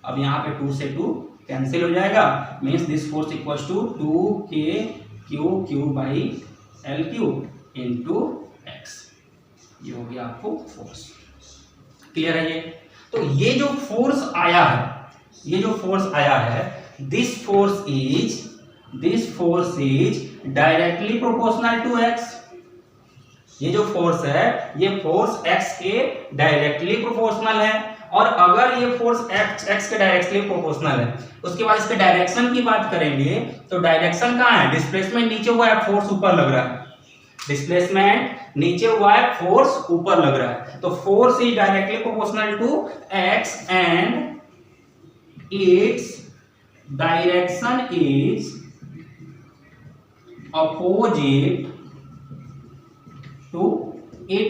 अब यहाँ पे 2 से 2 कैंसिल हो जाएगा, means this force equals to 2kq by l cube into x। ये हो गया आपको फोर्स। क्लियर है ये? तो ये जो फोर्स आया है, ये जो फोर्स आया है this force is directly proportional to x। ये जो फोर्स है ये फोर्स x के डायरेक्टली प्रोपोर्शनल है, और अगर ये फोर्स x के डायरेक्टली प्रोपोर्शनल है उसके बाद इसके डायरेक्शन की बात करेंगे तो डायरेक्शन कहाँ है, डिस्प्लेसमेंट नीचे हुआ है फोर्स ऊपर लग रहा है, डिस्प्लेसमेंट नीचे हुआ है फोर्स ऊपर लग रहा है। तो force is directly proportional to x and its direction is opposite to it।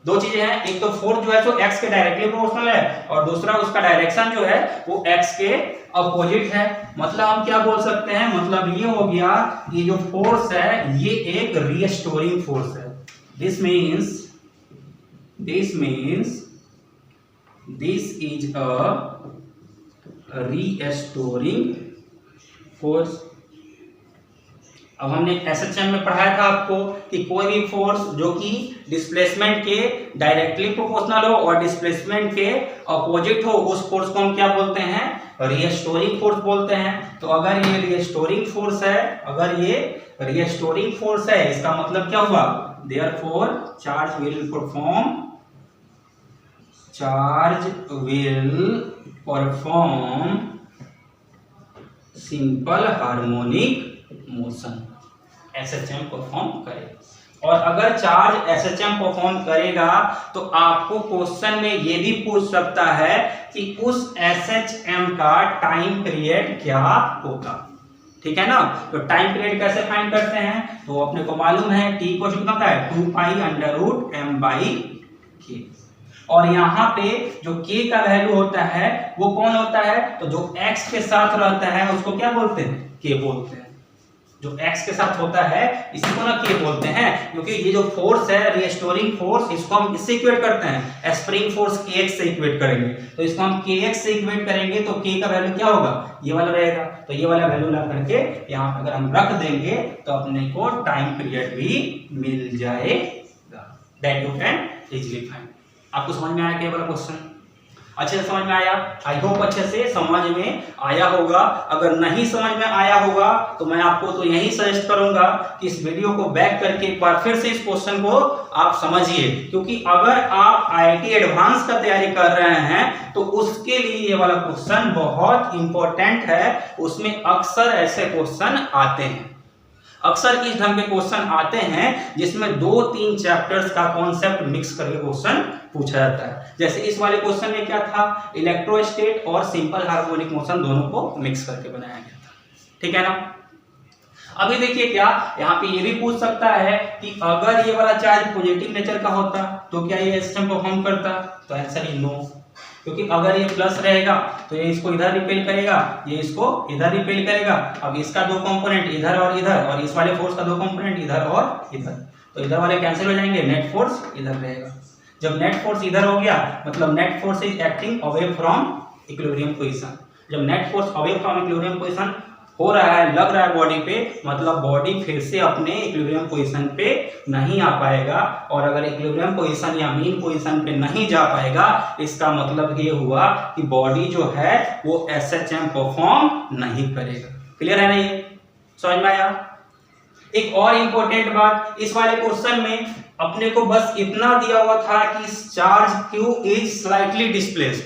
दो चीजें हैं, एक तो फोर्स जो है सो x के डायरेक्टली प्रोपोर्शनल है और दूसरा उसका डायरेक्शन जो है वो x के अपोजिट है। मतलब हम क्या बोल सकते हैं, मतलब ये हो गया ये जो फोर्स है ये एक रीस्टोरिंग फोर्स है। This means this is a restoring force. अब हमने एसएचएम में पढ़ाया था आपको कि कोई भी फोर्स जो कि डिस्प्लेसमेंट के डायरेक्टली प्रोपोर्शनल हो और डिस्प्लेसमेंट के अपोजिट हो उस फोर्स को हम क्या बोलते हैं, रीस्टोरिंग फोर्स बोलते हैं। तो अगर ये रीस्टोरिंग फोर्स है, अगर ये रीस्टोरिंग फोर्स है इसका मतलब क्या हुआ, therefore charge will perform simple harmonic motion, SHM perform करेगा। और अगर चार्ज एसएचएम परफॉर्म करेगा तो आपको क्वेश्चन में ये भी पूछ सकता है कि उस एसएचएम का टाइम पीरियड क्या होगा। ठीक है ना? तो टाइम पीरियड कैसे फाइंड करते हैं, तो अपने को मालूम है t को कितना होता है 2π√m/k, और यहाँ पे जो k का वैल्यू होता है वो कौन होता है, तो जो x के साथ रहता है उसको क्या बोलते हैं, k बोलते हैं। जो x के साथ होता है इसी को ना k बोलते हैं, क्योंकि ये जो फोर्स है रीस्टोरिंग फोर्स इसको हम इससे इक्वेट करते हैं, स्प्रिंग फोर्स kx से इक्वेट करेंगे। तो इसको हम kx से इक्वेट करेंगे तो k का वैल्यू क्या होगा, ये वाला रहेगा। तो ये वाला वैल्यू ला करके यहाँ पे अगर हम रख देंगे तो अपने को टाइम पीरियड भी मिल जाएगा। That you can easily find. आपको समझ में आया क्या वाला क्वेश्चन? अच्छे से समझ में आया? आई होप अच्छे से समझ में आया होगा। अगर नहीं समझ में आया होगा तो मैं आपको तो यही सजेस्ट करूंगा कि इस वीडियो को बैक करके एक बार फिर से इस क्वेश्चन को आप समझिए, क्योंकि अगर आप आईआईटी एडवांस का तैयारी कर रहे हैं तो उसके लिए ये वाला क्वेश्चन बहुत इंपॉर्टेंट है। उसमें अक्सर ऐसे क्वेश्चन आते हैं, अक्सर इस ढंग के क्वेश्चन आते हैं जिसमें 2-3 चैप्टर्स का कॉन्सेप्ट मिक्स करके क्वेश्चन पूछा जाता है। जैसे इस वाले क्वेश्चन में क्या था, इलेक्ट्रोस्टैट और सिंपल हार्मोनिक मोशन दोनों को मिक्स करके बनाया गया था। ठीक है ना? अभी देखिए क्या यहाँ पे ये भी पूछ सकता है कि अगर ये वाला चार्ज पॉजिटिव नेचर का होता तो क्या ये सिस्टम परफॉर्म करता, तो आंसर इज नो, क्योंकि अगर ये प्लस रहेगा तो ये इसको इधर रिपेल करेगा, ये इसको इधर रिपेल करेगा। अब इसका दो कंपोनेंट इधर और इस वाले फोर्स का दो कंपोनेंट इधर और इधर, तो इधर वाले कैंसिल हो जाएंगे, नेट फोर्स इधर रहेगा। जब नेट फोर्स इधर हो गया मतलब net force is acting away from equilibrium position. जब net force away from equilibrium position हो रहा है, लग रहा है बॉडी पे, मतलब बॉडी फिर से अपने इक्विलिब्रियम पोजीशन पे नहीं आ पाएगा। और अगर इक्विलिब्रियम पोजीशन या मीन पोजीशन पे नहीं जा पाएगा इसका मतलब ये हुआ कि बॉडी जो है वो एसएचएम परफॉर्म नहीं करेगा। क्लियर है ना? ये समझ में आया? एक और इंपॉर्टेंट बात, इस वाले क्वेश्चन में अपने को बस इतना दिया हुआ था कि charge Q is slightly displaced,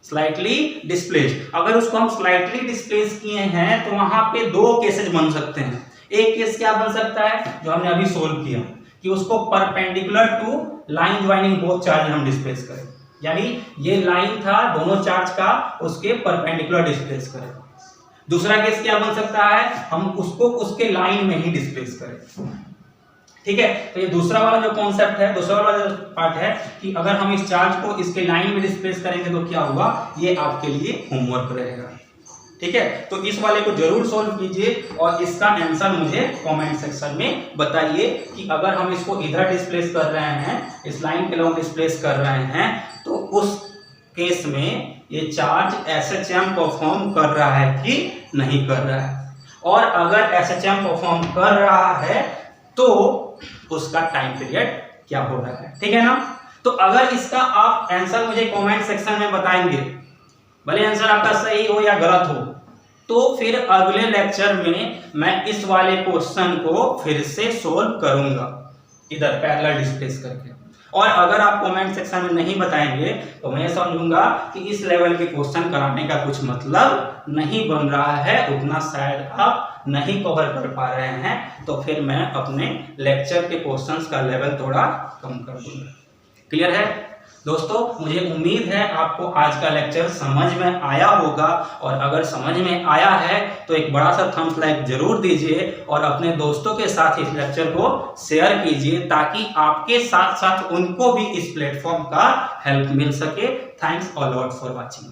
slightly displaced. अगर उसको हम स्लाइटली डिस्प्लेस किए हैं तो वहां पे दो केसेस बन सकते हैं। एक केस क्या बन सकता है जो हमने अभी सोल्व किया कि उसको perpendicular to line joining both charge हम डिस्प्लेस करें, यानी ये लाइन था दोनों चार्ज का, उसके परपेंडिकुलर डिस्प्लेस करें। दूसरा केस क्या बन सकता है, हम उसको उसके लाइन में ही डिस्प्लेस करें। ठीक है, तो ये दूसरा वाला जो कॉन्सेप्ट है, दूसरा वाला जो पार्ट है कि अगर हम इस चार्ज को इसके लाइन में डिस्प्लेस करेंगे तो क्या होगा, ये आपके लिए होमवर्क रहेगा। ठीक है, तो इस वाले को जरूर सॉल्व कीजिए और इसका आंसर मुझे कमेंट सेक्शन में बताइए कि अगर हम इसको इधर डिस्प्लेस कर रहे हैं, इस लाइन के लॉन्ग डिस्प्लेस कर रहे हैं, तो उस केस में ये चार्ज SHM परफॉर्म कर रहा है कि नहीं कर रहा है, और अगर SHM परफॉर्म कर रहा है तो उसका टाइम पीरियड क्या हो रहा है। ठीक है ना, तो अगर इसका आप आंसर मुझे कमेंट सेक्शन में बताएंगे, भले आंसर आपका सही हो या गलत हो, तो फिर अगले लेक्चर में मैं इस वाले क्वेश्चन को फिर से सोल्व करूंगा इधर पैरेलल डिस्प्लेस करके। और अगर आप कमेंट सेक्शन में नहीं बताएंगे तो मैं समझूंगा कि इस लेवल के क्वेश्चन कराने का कुछ मतलब नहीं बन रहा है, उतना शायद आप नहीं कवर कर पा रहे हैं, तो फिर मैं अपने लेक्चर के क्वेश्चंस का लेवल थोड़ा कम कर दूंगा। क्लियर है दोस्तों, मुझे उम्मीद है आपको आज का लेक्चर समझ में आया होगा, और अगर समझ में आया है तो एक बड़ा सा थम्स लाइक जरूर दीजिए और अपने दोस्तों के साथ इस लेक्चर को शेयर कीजिए ताकि आपके साथ साथ उनको भी इस प्लेटफॉर्म का हेल्प मिल सके। Thanks a lot for watching.